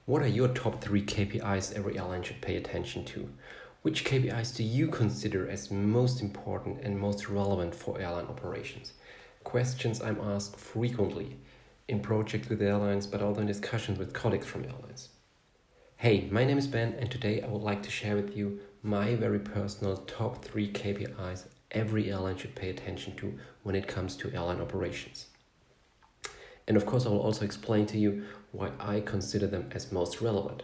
What are your top 3 KPIs every airline should pay attention to? Which KPIs do you consider as most important and most relevant for airline operations? Questions I'm asked frequently in projects with airlines, but also in discussions with colleagues from airlines. Hey, my name is Ben, and today I would like to share with you my very personal top 3 KPIs every airline should pay attention to when it comes to airline operations. And of course, I will also explain to you why I consider them as most relevant.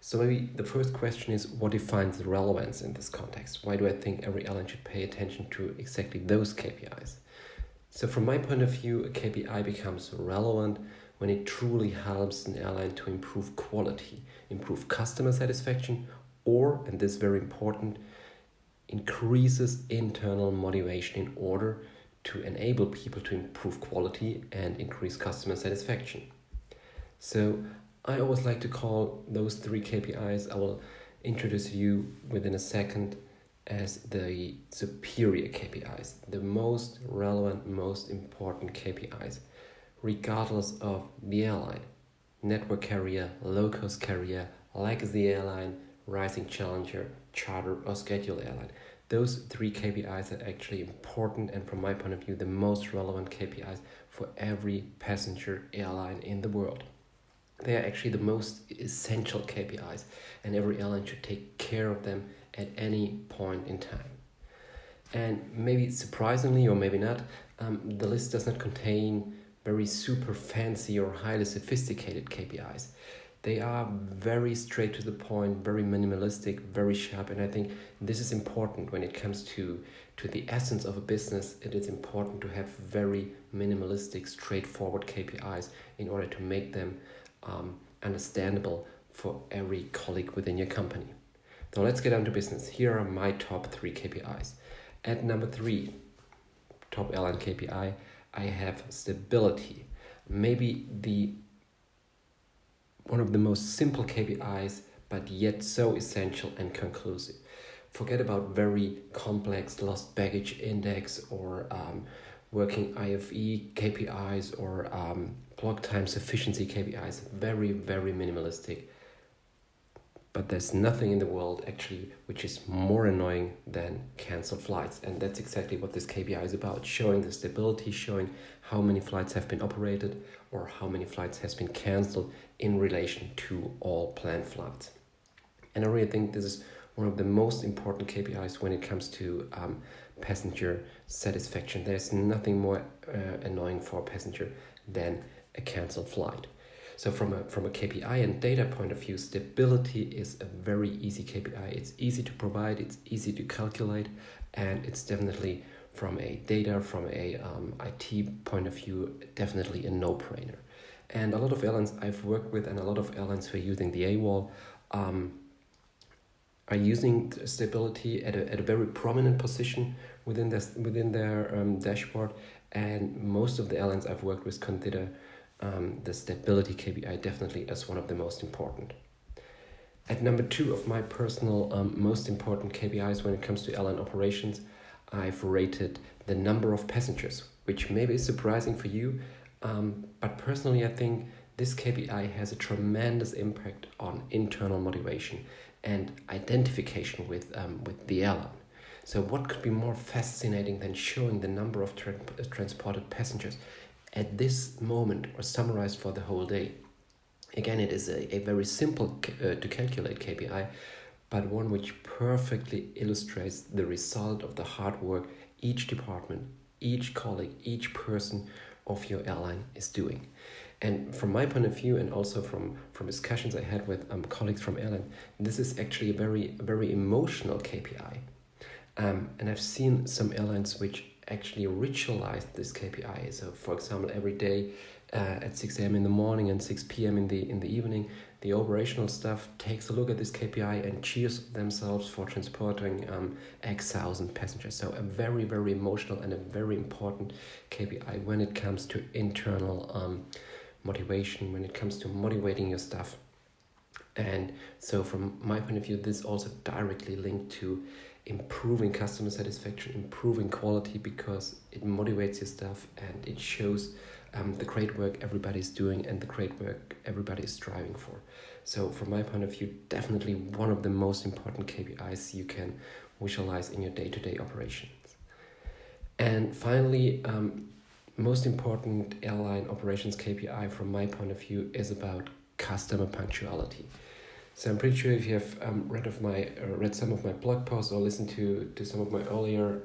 So maybe the first question is, what defines relevance in this context? Why do I think every airline should pay attention to exactly those KPIs? So from my point of view, a KPI becomes relevant when it truly helps an airline to improve quality, improve customer satisfaction, or, and this is very important, increases internal motivation in order to enable people to improve quality and increase customer satisfaction. So I always like to call those 3 KPIs, I will introduce you within a second, as the superior KPIs, the most relevant, most important KPIs, regardless of the airline, network carrier, low-cost carrier, legacy airline, rising challenger, charter or scheduled airline. Those 3 KPIs are actually important and from my point of view the most relevant KPIs for every passenger airline in the world. They are actually the most essential KPIs and every airline should take care of them at any point in time. And maybe surprisingly or maybe not, the list does not contain very super fancy or highly sophisticated KPIs. They are very straight to the point, very minimalistic, very sharp, and I think this is important when it comes to the essence of a business. It is important to have very minimalistic, straightforward KPIs in order to make them understandable for every colleague within your company. Now let's get down to business. Here are my top 3 KPIs. At number 3, top airline KPI, I have stability. Maybe one of the most simple KPIs, but yet so essential and conclusive. Forget about very complex lost baggage index or working IFE KPIs or block time sufficiency KPIs. Very, very minimalistic. But there's nothing in the world actually which is more annoying than canceled flights. And that's exactly what this KPI is about, showing the stability, showing how many flights have been operated or how many flights has been canceled in relation to all planned flights. And I really think this is one of the most important KPIs when it comes to passenger satisfaction. There's nothing more annoying for a passenger than a canceled flight. So from a KPI and data point of view, stability is a very easy KPI. It's easy to provide, it's easy to calculate, and it's definitely from a data, from a IT point of view, definitely a no-brainer. And a lot of airlines I've worked with and a lot of airlines who are using the AWOL are using stability at a very prominent position within their dashboard. And most of the airlines I've worked with consider the stability KPI definitely as one of the most important. At number 2 of my personal most important KPIs when it comes to airline operations, I've rated the number of passengers, which maybe is surprising for you, but personally I think this KPI has a tremendous impact on internal motivation and identification with the airline. So what could be more fascinating than showing the number of transported passengers at this moment or summarized for the whole day? Again, it is a very simple to calculate KPI, but one which perfectly illustrates the result of the hard work each department, each colleague, each person of your airline is doing. And from my point of view, and also from discussions I had with colleagues from airline, this is actually a very emotional KPI. And I've seen some airlines which actually ritualize this KPI. So for example, every day at 6 a.m. in the morning and 6 p.m. in the evening, the operational staff takes a look at this KPI and cheers themselves for transporting X thousand passengers. So a very, very emotional and a very important KPI when it comes to internal motivation, when it comes to motivating your staff. And so from my point of view, this also directly linked to improving customer satisfaction, improving quality, because it motivates your staff and it shows the great work everybody's doing and the great work everybody is striving for. So from my point of view, definitely one of the most important KPIs you can visualize in your day-to-day operations. And finally, most important airline operations KPI from my point of view is about customer punctuality. So I'm pretty sure if you have read some of my blog posts or listened to some of my earlier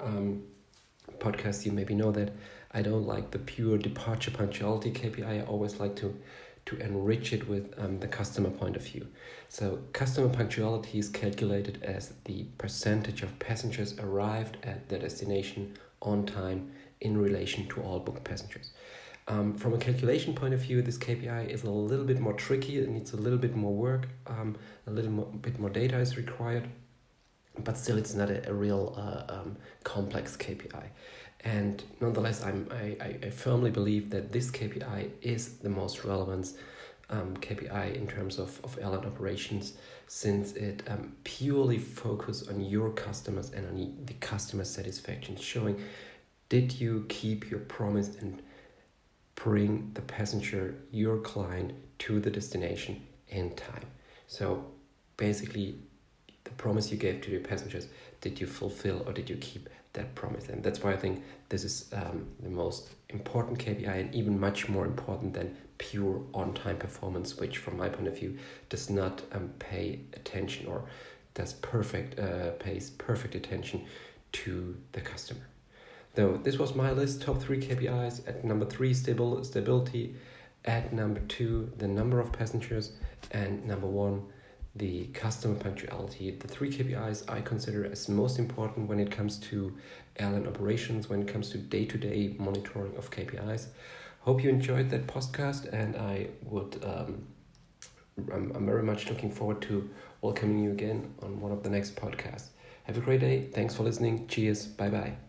podcasts, you maybe know that I don't like the pure departure punctuality KPI. I always like to enrich it with the customer point of view. So customer punctuality is calculated as the percentage of passengers arrived at the destination on time in relation to all booked passengers. From a calculation point of view, this KPI is a little bit more tricky. It needs a little bit more work. Bit more data is required, but still it's not a real complex KPI. And nonetheless, I firmly believe that this KPI is the most relevant KPI in terms of airline operations, since it purely focuses on your customers and on the customer satisfaction, showing did you keep your promise and bring the passenger, your client, to the destination in time. So basically, the promise you gave to your passengers, did you fulfill or did you keep that promise? And that's why I think this is the most important KPI, and even much more important than pure on-time performance, which from my point of view does not pay attention or pays perfect attention to the customer. So this was my list, top 3 KPIs. At number 3, stability. At number 2, the number of passengers. And number 1, the customer punctuality. The 3 KPIs I consider as most important when it comes to airline operations, when it comes to day-to-day monitoring of KPIs. Hope you enjoyed that podcast, and I'm very much looking forward to welcoming you again on one of the next podcasts. Have a great day. Thanks for listening. Cheers. Bye-bye.